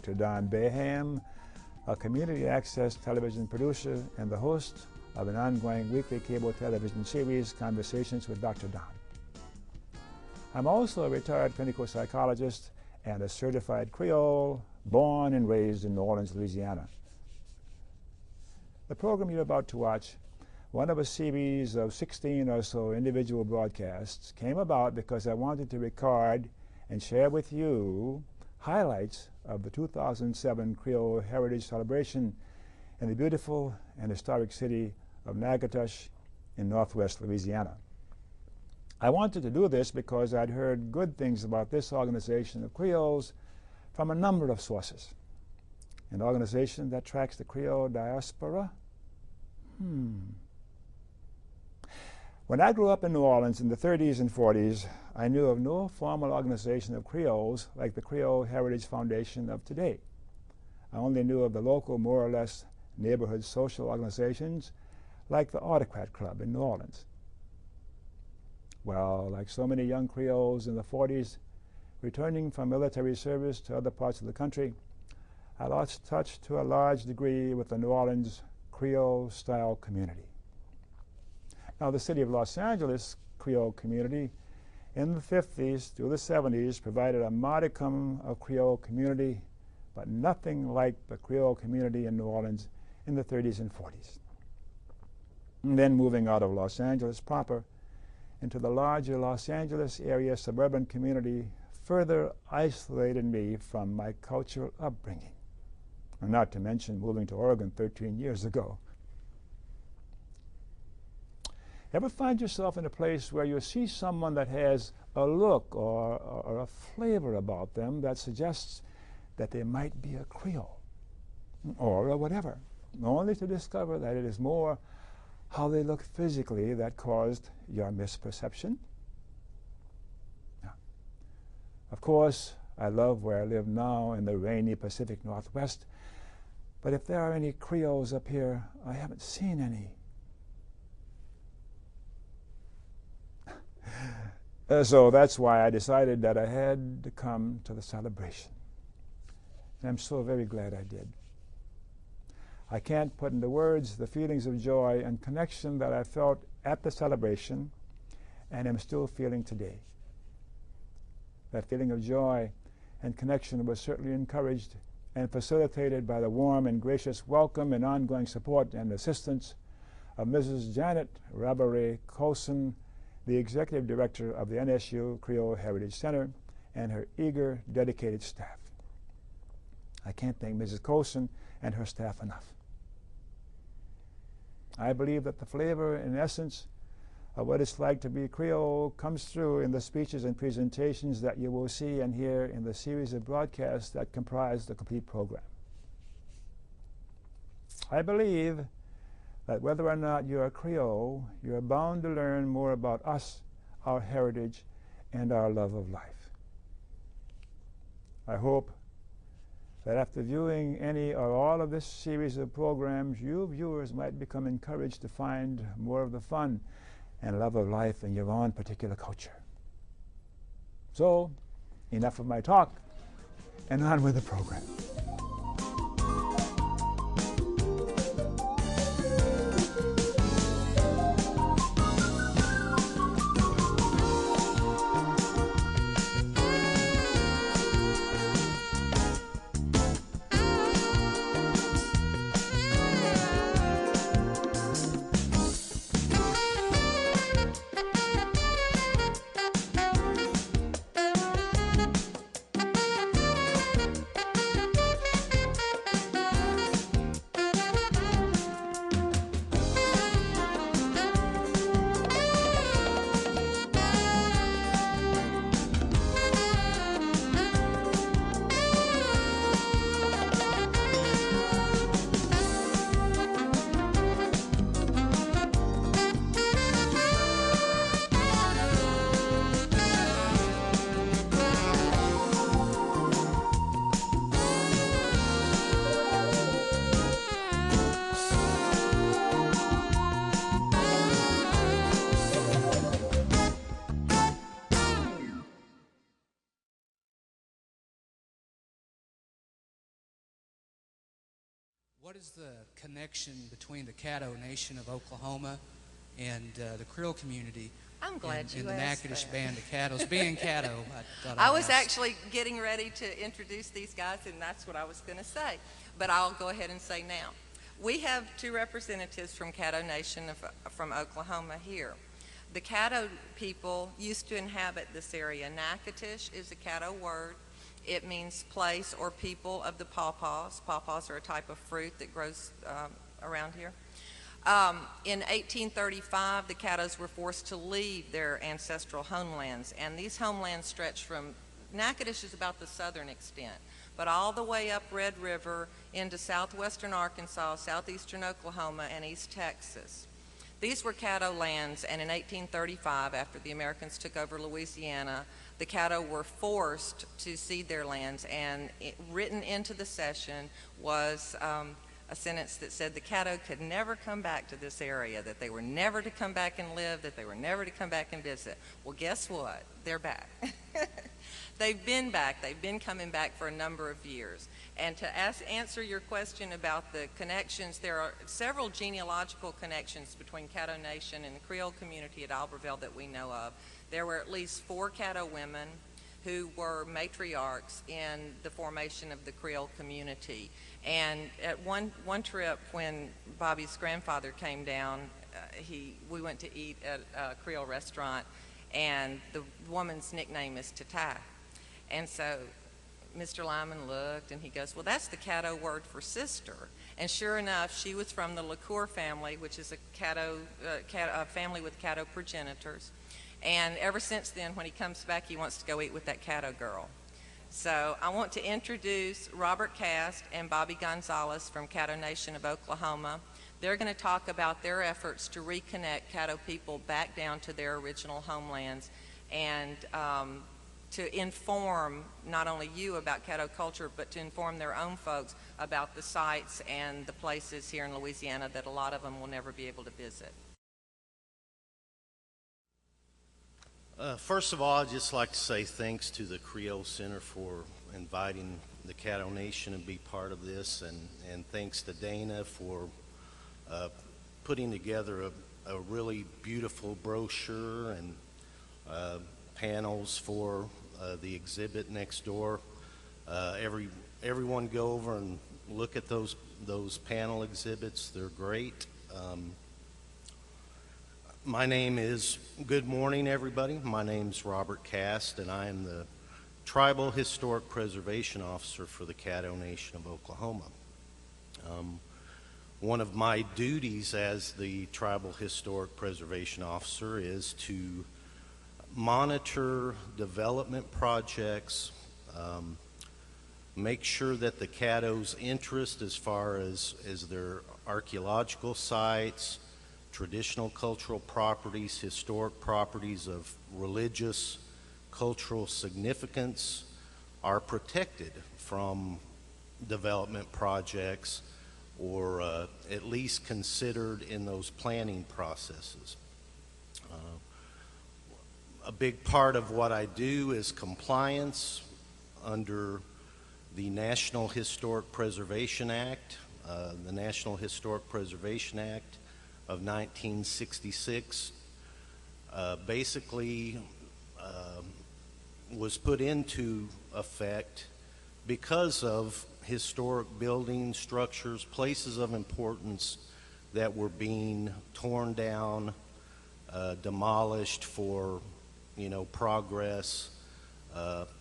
Dr. Don Baham, a community access television producer and the host of an ongoing weekly cable television series, Conversations with Dr. Don. I'm also a retired clinical psychologist and a certified Creole, born and raised in New Orleans, Louisiana. The program you're about to watch, one of a series of 16 or so individual broadcasts, came about because I wanted to record and share with you highlights of the 2007 Creole Heritage Celebration in the beautiful and historic city of Natchitoches in northwest Louisiana. I wanted to do this because I'd heard good things about this organization of Creoles from a number of sources. An organization that tracks the Creole diaspora? When I grew up in New Orleans in the 30s and 40s, I knew of no formal organization of Creoles like the Creole Heritage Foundation of today. I only knew of the local, more or less, neighborhood social organizations like the Autocrat Club in New Orleans. Well, like so many young Creoles in the 40s, returning from military service to other parts of the country, I lost touch to a large degree with the New Orleans Creole-style community. Now, the city of Los Angeles Creole community in the 50s through the 70s provided a modicum of Creole community, but nothing like the Creole community in New Orleans in the 30s and 40s. And then moving out of Los Angeles proper into the larger Los Angeles area suburban community further isolated me from my cultural upbringing, and not to mention moving to Oregon 13 years ago. Ever find yourself in a place where you see someone that has a look or a flavor about them that suggests that they might be a Creole or a whatever, only to discover that it is more how they look physically that caused your misperception? Now, of course, I love where I live now in the rainy Pacific Northwest, but if there are any Creoles up here, I haven't seen any. So that's why I decided that I had to come to the celebration. And I'm so very glad I did. I can't put into words the feelings of joy and connection that I felt at the celebration and am still feeling today. That feeling of joy and connection was certainly encouraged and facilitated by the warm and gracious welcome and ongoing support and assistance of Mrs. Janet Rabare Colson, the Executive Director of the NSU Creole Heritage Center, and her eager, dedicated staff. I can't thank Mrs. Colson and her staff enough. I believe that the flavor and essence of what it's like to be Creole comes through in the speeches and presentations that you will see and hear in the series of broadcasts that comprise the complete program. I believe that whether or not you're a Creole, you're bound to learn more about us, our heritage, and our love of life. I hope that after viewing any or all of this series of programs, you viewers might become encouraged to find more of the fun and love of life in your own particular culture. So, enough of my talk, and on with the program. What is the connection between the Caddo Nation of Oklahoma and the Creole community? I'm glad you in the asked Natchitoches that. band of Caddos. Being Caddo, I was actually getting ready to introduce these guys, and that's what I was going to say. But I'll go ahead and say now. We have two representatives from Caddo Nation from Oklahoma here. The Caddo people used to inhabit this area. Natchitoches is a Caddo word. It means place or people of the pawpaws. Pawpaws are a type of fruit that grows around here. In 1835, the Caddos were forced to leave their ancestral homelands, and these homelands stretch from Natchitoches is about the southern extent, but all the way up Red River into southwestern Arkansas, southeastern Oklahoma, and East Texas. These were Caddo lands, and in 1835, after the Americans took over Louisiana, the Caddo were forced to cede their lands, and written into the cession was a sentence that said the Caddo could never come back to this area, that they were never to come back and live, that they were never to come back and visit. Well, guess what? They're back. They've been back. They've been coming back for a number of years. And to answer your question about the connections, there are several genealogical connections between Caddo Nation and the Creole community at Albertville that we know of. There were at least 4 Caddo women who were matriarchs in the formation of the Creole community. And at one trip when Bobby's grandfather came down, we went to eat at a Creole restaurant, and the woman's nickname is Tata. And so Mr. Lyman looked and he goes, well, that's the Caddo word for sister. And sure enough, she was from the LaCour family, which is a family with Caddo progenitors. And ever since then, when he comes back, he wants to go eat with that Caddo girl. So I want to introduce Robert Cast and Bobby Gonzalez from Caddo Nation of Oklahoma. They're going to talk about their efforts to reconnect Caddo people back down to their original homelands, and to inform not only you about Caddo culture, but to inform their own folks about the sites and the places here in Louisiana that a lot of them will never be able to visit. First of all, I'd just like to say thanks to the Creole Center for inviting the Caddo Nation to be part of this, and thanks to Dana for putting together a really beautiful brochure and panels for the exhibit next door. Everyone go over and look at those panel exhibits. They're great. My name is, good morning everybody. My name's Robert Cast, and I am the Tribal Historic Preservation Officer for the Caddo Nation of Oklahoma. One of my duties as the Tribal Historic Preservation Officer is to monitor development projects, make sure that the Caddo's interest as far as their archaeological sites, traditional cultural properties, historic properties of religious, cultural significance are protected from development projects, or at least considered in those planning processes. A big part of what I do is compliance under the National Historic Preservation Act. The National Historic Preservation Act of 1966 basically was put into effect because of historic buildings, structures, places of importance that were being torn down, demolished for, progress,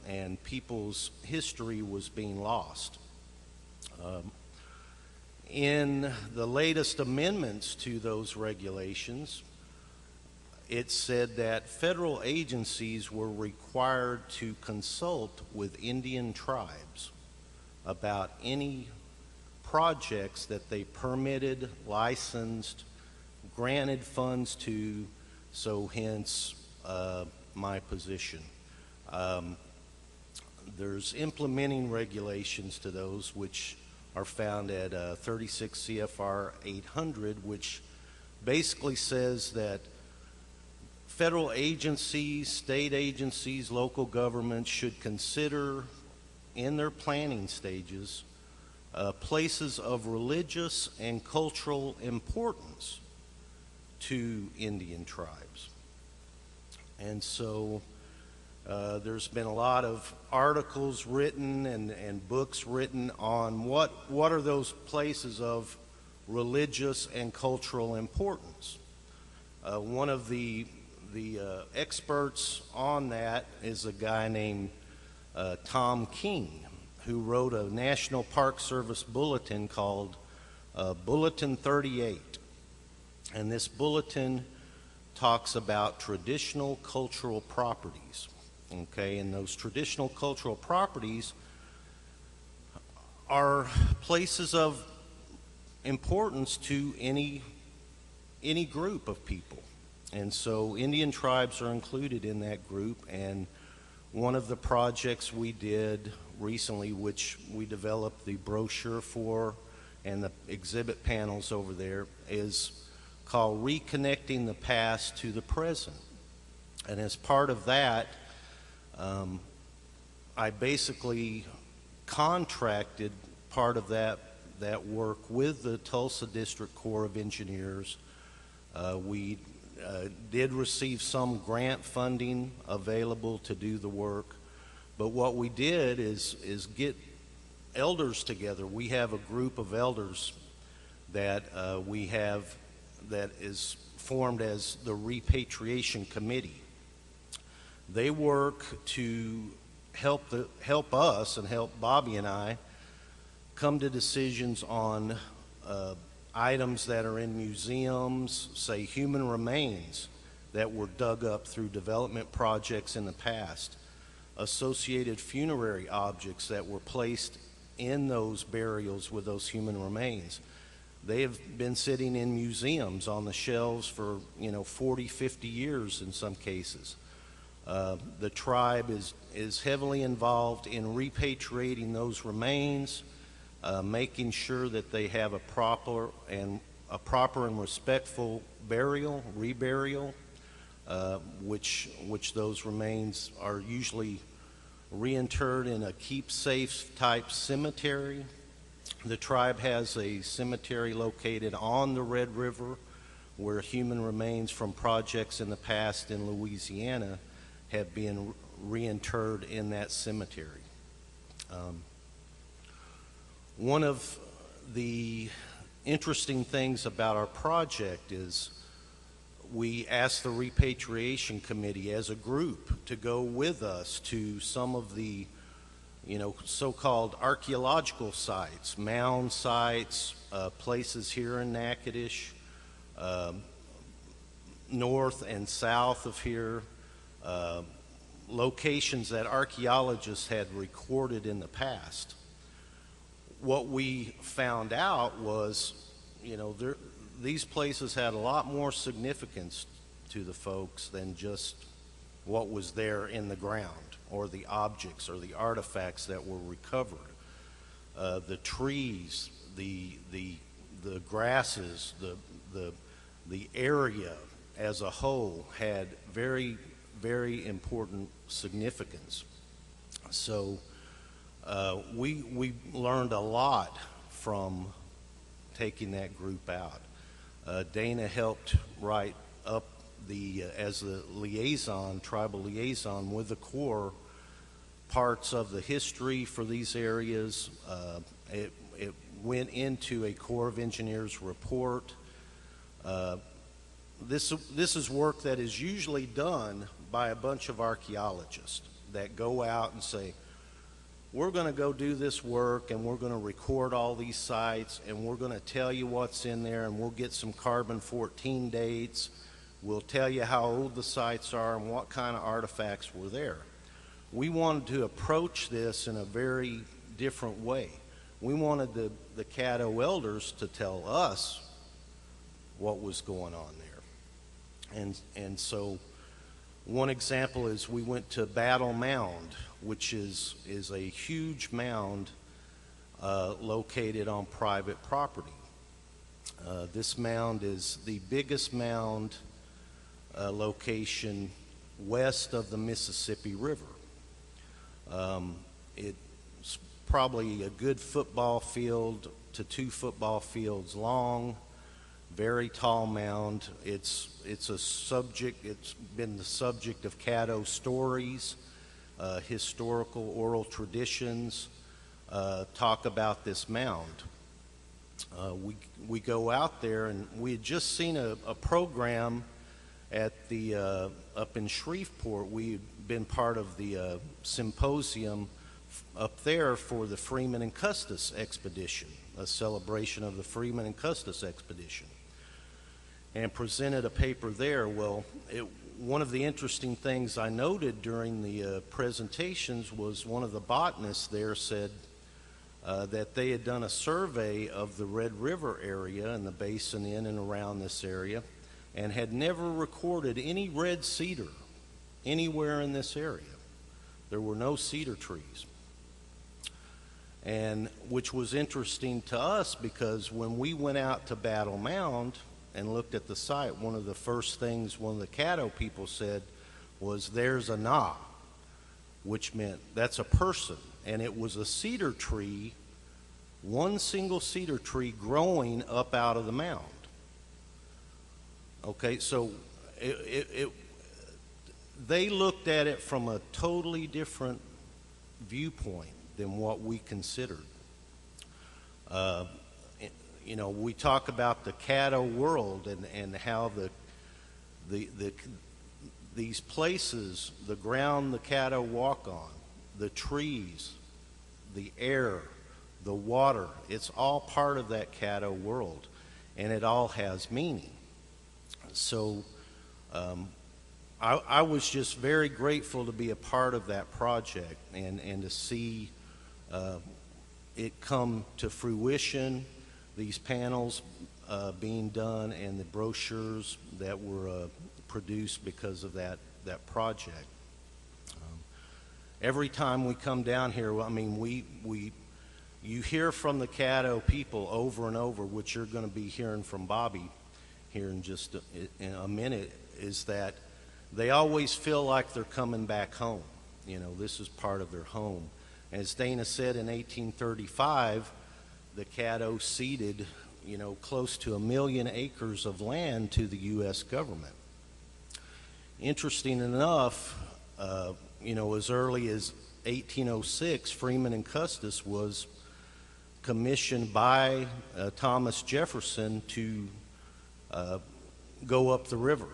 and people's history was being lost. In the latest amendments to those regulations, it said that federal agencies were required to consult with Indian tribes about any projects that they permitted, licensed, granted funds to, so hence my position. There's implementing regulations to those which are found at 36 CFR 800, which basically says that federal agencies, state agencies, local governments should consider in their planning stages places of religious and cultural importance to Indian tribes. And so there's been a lot of articles written and books written on what are those places of religious and cultural importance. One of the experts on that is a guy named Tom King, who wrote a National Park Service bulletin called Bulletin 38. And this bulletin talks about traditional cultural properties. Okay, and those traditional cultural properties are places of importance to any group of people. And so Indian tribes are included in that group, and one of the projects we did recently, which we developed the brochure for and the exhibit panels over there, is called Reconnecting the Past to the Present. And as part of that, I basically contracted part of that work with the Tulsa District Corps of Engineers. We did receive some grant funding available to do the work, but what we did is get elders together. We have a group of elders that we have that is formed as the Repatriation Committee. They work to help us and help Bobby and I come to decisions on items that are in museums, say human remains that were dug up through development projects in the past, associated funerary objects that were placed in those burials with those human remains. They have been sitting in museums on the shelves for 40, 50 years in some cases. The tribe is heavily involved in repatriating those remains, making sure that they have a proper and respectful burial, reburial, which those remains are usually reinterred in a keep-safe type cemetery. The tribe has a cemetery located on the Red River where human remains from projects in the past in Louisiana have been reinterred in that cemetery. One of the interesting things about our project is we asked the Repatriation Committee as a group to go with us to some of the so-called archaeological sites, mound sites, places here in Natchitoches, north and south of here, locations that archaeologists had recorded in the past. What we found out was, these places had a lot more significance to the folks than just what was there in the ground, or the objects or the artifacts that were recovered. The trees, the grasses, the area as a whole had very, very important significance. So we learned a lot from taking that group out. Dana helped write up as the liaison, tribal liaison with the Corps, parts of the history for these areas. It went into a Corps of Engineers report. This is work that is usually done by a bunch of archaeologists that go out and say, we're going to go do this work and we're going to record all these sites and we're going to tell you what's in there, and we'll get some carbon-14 dates. We'll tell you how old the sites are and what kind of artifacts were there. We wanted to approach this in a very different way. We wanted the Caddo elders to tell us what was going on there. And so one example is we went to Battle Mound, which is a huge mound located on private property. This mound is the biggest mound location west of the Mississippi River. It's probably a good football field to 2 football fields long, very tall mound. It's been the subject of Caddo stories, historical oral traditions talk about this mound. We go out there, and we had just seen a program at the up in Shreveport. We had been part of the symposium up there for the Freeman and Custis expedition, a celebration of the Freeman and Custis expedition, and presented a paper there. Well, one of the interesting things I noted during the presentations was one of the botanists there said that they had done a survey of the Red River area and the basin in and around this area, and had never recorded any red cedar anywhere in this area. There were no cedar trees. And which was interesting to us, because when we went out to Battle Mound and looked at the site, one of the first things one of the Caddo people said was, "There's a Na," which meant that's a person. And it was a cedar tree, one single cedar tree growing up out of the mound. Okay, so they looked at it from a totally different viewpoint than what we considered. You know, we talk about the Caddo world and how these places, the ground the Caddo walk on, the trees, the air, the water, it's all part of that Caddo world, and it all has meaning. So I was just very grateful to be a part of that project and to see it come to fruition, these panels being done and the brochures that were produced because of that project. Every time we come down here, I mean, you hear from the Caddo people over and over, which you're going to be hearing from Bobby here in just a minute, is that they always feel like they're coming back home. You know, this is part of their home. As Dana said, in 1835, the Caddo ceded, you know, close to 1 million acres of land to the U.S. government. Interesting enough, you know, as early as 1806, Freeman and Custis was commissioned by Thomas Jefferson to go up the river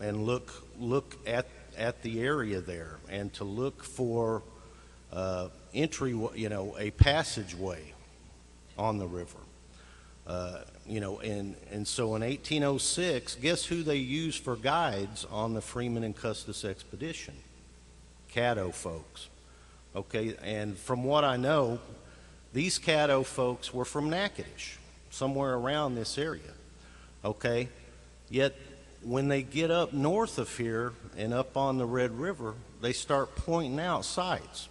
and look at the area there, and to look for entry, you know, a passageway on the river. You know, and so in 1806, guess who they used for guides on the Freeman and Custis expedition? Caddo folks. Okay, and from what I know, these Caddo folks were from Natchitoches, somewhere around this area. Okay, yet when they get up north of here and up on the Red River, they start pointing out sites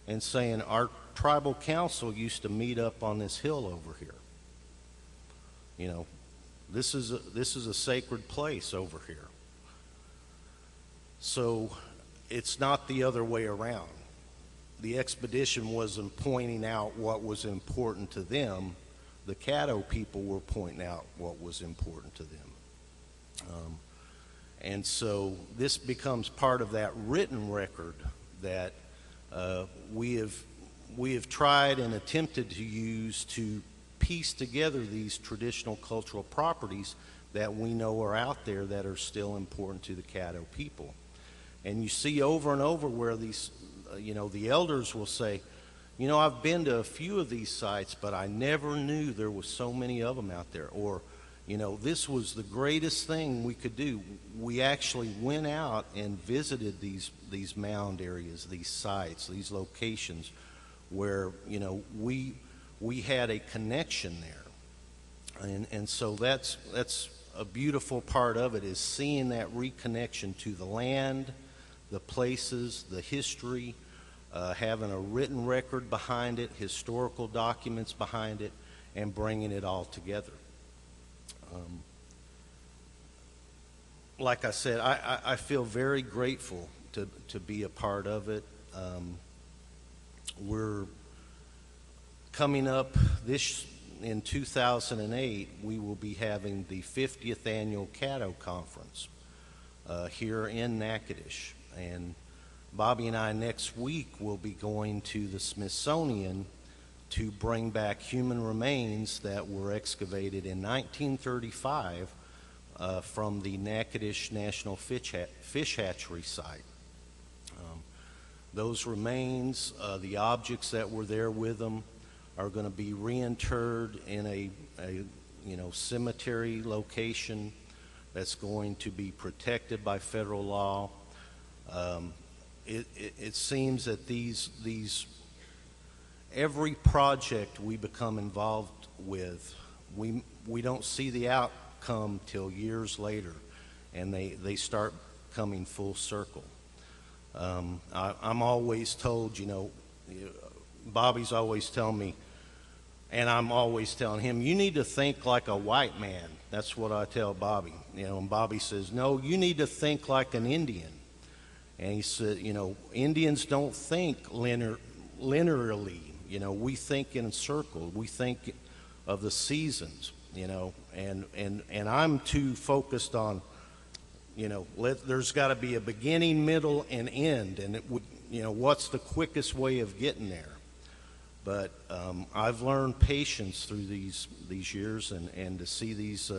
and saying, our tribal council used to meet up on this hill over here. You know, this is a sacred place over here. So it's not the other way around. The expedition wasn't pointing out what was important to them. The Caddo people were pointing out what was important to them. And so this becomes part of that written record that we have tried and attempted to use to piece together these traditional cultural properties that we know are out there that are still important to the Caddo people. And you see over and over where these, you know, the elders will say, you know, I've been to a few of these sites, but I never knew there was so many of them out there. Or, you know, this was the greatest thing we could do. We actually went out and visited these mound areas, these sites, these locations where, you know, we had a connection there. And so that's a beautiful part of it, is seeing that reconnection to the land, the places, the history, having a written record behind it, historical documents behind it, and bringing it all together. Like I said, I feel very grateful to be a part of it. Coming up in 2008, we will be having the 50th annual Caddo Conference here in Natchitoches. And Bobby and I next week will be going to the Smithsonian to bring back human remains that were excavated in 1935 from the Natchitoches National Fish Hatchery site. Those remains, the objects that were there with them, are going to be reinterred in a cemetery location that's going to be protected by federal law. It seems that every project we become involved with, we don't see the outcome till years later, and they start coming full circle. I'm always told, Bobby's always telling me, and I'm always telling him, you need to think like a white man. That's what I tell Bobby. And Bobby says, no, you need to think like an Indian. And he said, Indians don't think linearly. We think in circles. We think of the seasons, and I'm too focused on, there's got to be a beginning, middle, and end, and it would, what's the quickest way of getting there? But I've learned patience through these years, and to see these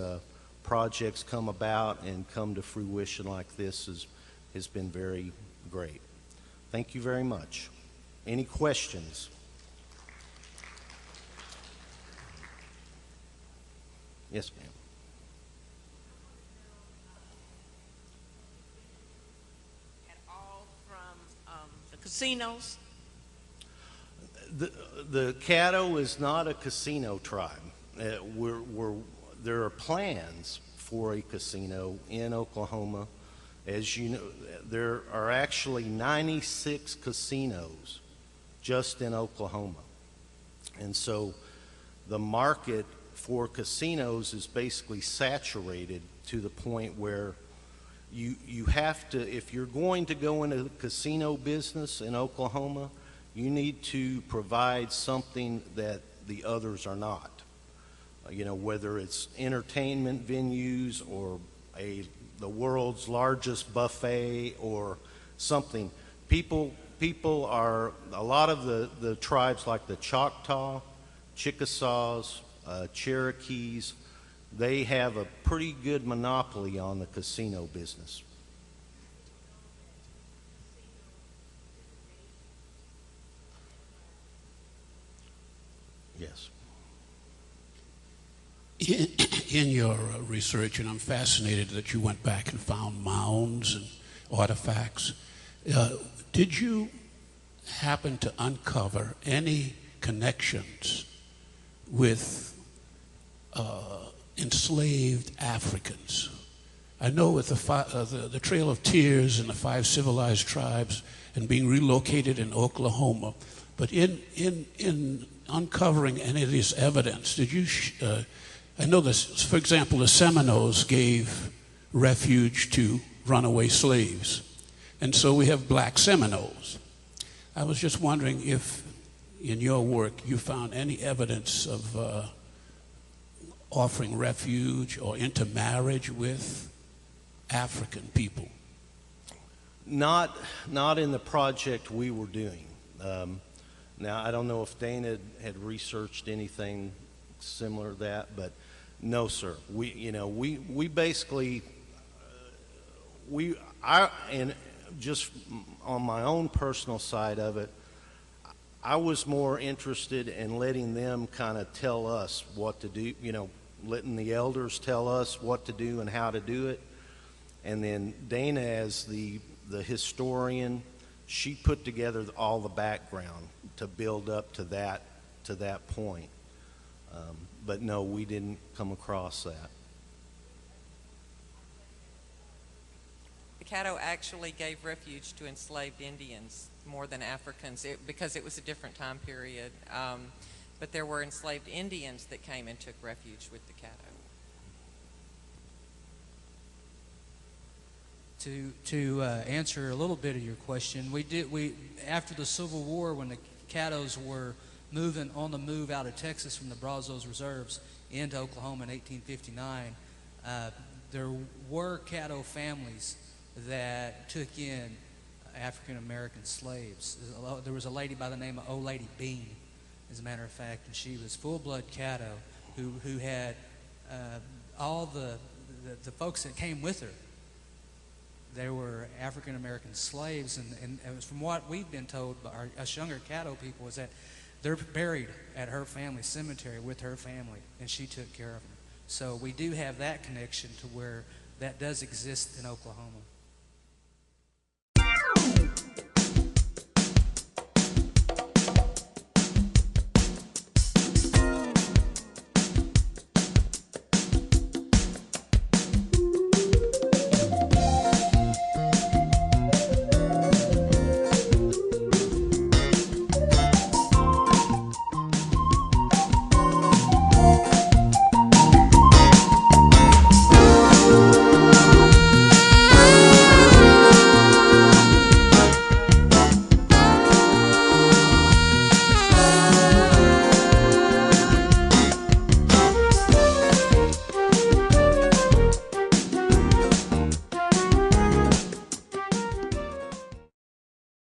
projects come about and come to fruition like this has been very great. Thank you very much. Any questions? Yes, ma'am. At all from the casinos? The Caddo is not a casino tribe. There are plans for a casino in Oklahoma. As you know, there are actually 96 casinos just in Oklahoma. And so the market for casinos is basically saturated to the point where you have to, if you're going to go into the casino business in Oklahoma, you need to provide something that the others are not. Whether it's entertainment venues or the world's largest buffet or something. People are, a lot of the tribes like the Choctaw, Chickasaws, Cherokees, they have a pretty good monopoly on the casino business. Yes. In your research, and I'm fascinated that you went back and found mounds and artifacts, did you happen to uncover any connections with enslaved Africans? I know with the Trail of Tears and the 5 civilized tribes and being relocated in Oklahoma, but in uncovering any of this evidence, did you? I know this. For example, the Seminoles gave refuge to runaway slaves, and so we have black Seminoles. I was just wondering if, in your work, you found any evidence of offering refuge or intermarriage with African people. Not in the project we were doing. Now, I don't know if Dana had researched anything similar to that, but no, sir. We basically, and just on my own personal side of it, I was more interested in letting them kind of tell us what to do, letting the elders tell us what to do and how to do it. And then Dana, as the historian, she put together all the background to build up to that point. But no, we didn't come across that. The Caddo actually gave refuge to enslaved Indians more than Africans because it was a different time period. But there were enslaved Indians that came and took refuge with the Caddo. To answer a little bit of your question, we after the Civil War, when the Caddos were moving on the move out of Texas from the Brazos Reserves into Oklahoma in 1859, there were Caddo families that took in African American slaves. There was a lady by the name of Old Lady Bean, as a matter of fact, and she was full-blood Caddo who had all the folks that came with her. They were African American slaves, and it was from what we've been told by us younger Caddo people is that they're buried at her family cemetery with her family, and she took care of them. So we do have that connection to where that does exist in Oklahoma.